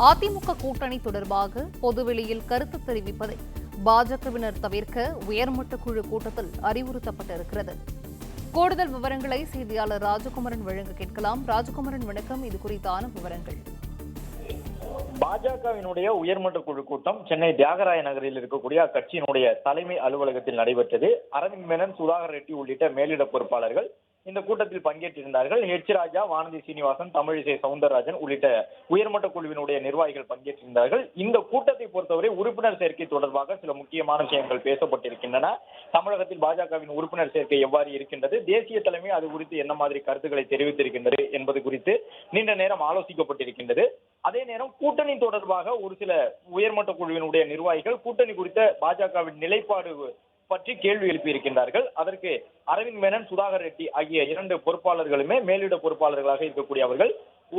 அதிமுக கூட்டணி தொடர்பாக பொதுவெளியில் கருத்து தெரிவிப்பதை பாஜகவினர் தவிர்க்க உயர்மட்ட குழு கூட்டத்தில் அறிவுறுத்தப்பட்டிருக்கிறது. கூடுதல் விவரங்களை செய்தியாளர் ராஜகுமரன் வழங்க கேட்கலாம். ராஜகுமரன், வணக்கம். இது குறித்தான விவரங்கள். பாஜகவினுடைய உயர்மட்ட குழு கூட்டம் சென்னை தியாகராய நகரில் இருக்கக்கூடிய அக்கட்சியினுடைய தலைமை அலுவலகத்தில் நடைபெற்றது. அரவிந்த் மேனன், சுதாகர் ரெட்டி உள்ளிட்ட மேலிட பொறுப்பாளர்கள் இந்த கூட்டத்தில் பங்கேற்றிருந்தார்கள். ஹெச் ராஜா, வானதி சீனிவாசன், தமிழிசை சவுந்தரராஜன் உள்ளிட்ட உயர்மட்ட குழுவினுடைய நிர்வாகிகள் பங்கேற்றிருந்தார்கள். இந்த கூட்டத்தை பொறுத்தவரை உறுப்பினர் சேர்க்கை தொடர்பாக சில முக்கியமான விஷயங்கள் பேசப்பட்டிருக்கின்றன. தமிழகத்தில் பாஜகவின் உறுப்பினர் சேர்க்கை எவ்வாறு இருக்கின்றது, தேசிய தலைமை அது குறித்து என்ன மாதிரி கருத்துக்களை தெரிவித்திருக்கின்றது என்பது குறித்து நீண்ட நேரம் ஆலோசிக்கப்பட்டிருக்கின்றது. அதே நேரம் கூட்டணி தொடர்பாக ஒரு சில உயர்மட்ட குழுவினுடைய நிர்வாகிகள் கூட்டணி குறித்த பாஜகவின் நிலைப்பாடு பற்றி கேள்வி எழுப்பியிருக்கின்றார்கள். அதற்கு அரவிந்த் மேனன், சுதாகர் ரெட்டி ஆகிய இரண்டு பொறுப்பாளர்களுமே மேலிட பொறுப்பாளர்களாக இருக்கக்கூடிய அவர்கள்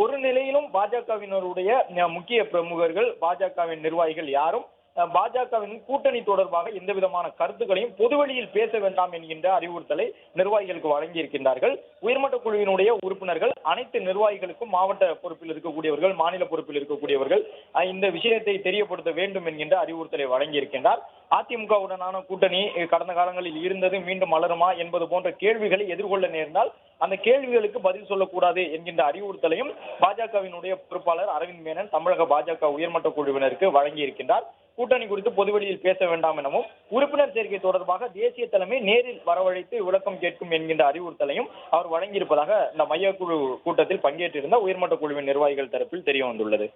ஒரு நிலையிலும் பாஜகவினருடைய முக்கிய பிரமுகர்கள், பாஜகவின் நிர்வாகிகள் யாரும் பாஜகவின் கூட்டணி தொடர்பாக எந்த விதமான கருத்துக்களையும் பொதுவெளியில் பேச வேண்டாம் என்கின்ற அறிவுறுத்தலை நிர்வாகிகளுக்கு வழங்கியிருக்கின்றார்கள். உயர்மட்ட குழுவினுடைய உறுப்பினர்கள் அனைத்து நிர்வாகிகளுக்கும் மாவட்ட பொறுப்பில் இருக்கக்கூடியவர்கள், மாநில பொறுப்பில் இருக்கக்கூடியவர்கள் இந்த விஷயத்தை தெரியப்படுத்த வேண்டும் என்கின்ற அறிவுறுத்தலை வழங்கியிருக்கின்றார். அதிமுகவுடனான கூட்டணி கடந்த காலங்களில் இருந்தது, மீண்டும் மலருமா என்பது போன்ற கேள்விகளை எதிர்கொள்ள நேர்ந்தால் அந்த கேள்விகளுக்கு பதில் சொல்லக்கூடாது என்கின்ற அறிவுறுத்தலையும் பாஜகவினுடைய பொறுப்பாளர் அரவிந்த் மேனன் தமிழக பாஜக உயர்மட்ட குழுவினருக்கு வழங்கியிருக்கின்றார். கூட்டணி குறித்து பொதுவெளியில் பேச வேண்டாம் எனவும், உறுப்பினர் சேர்க்கை தொடர்பாக தேசிய தலைமை நேரில் வரவழைத்து விளக்கம் கேட்கும் என்கின்ற அறிவுறுத்தலையும் அவர் வழங்கியிருப்பதாக இந்த மையக்குழு கூட்டத்தில் பங்கேற்றிருந்த உயர்மட்ட குழுவின் நிர்வாகிகள் தரப்பில் தெரிய வந்துள்ளது.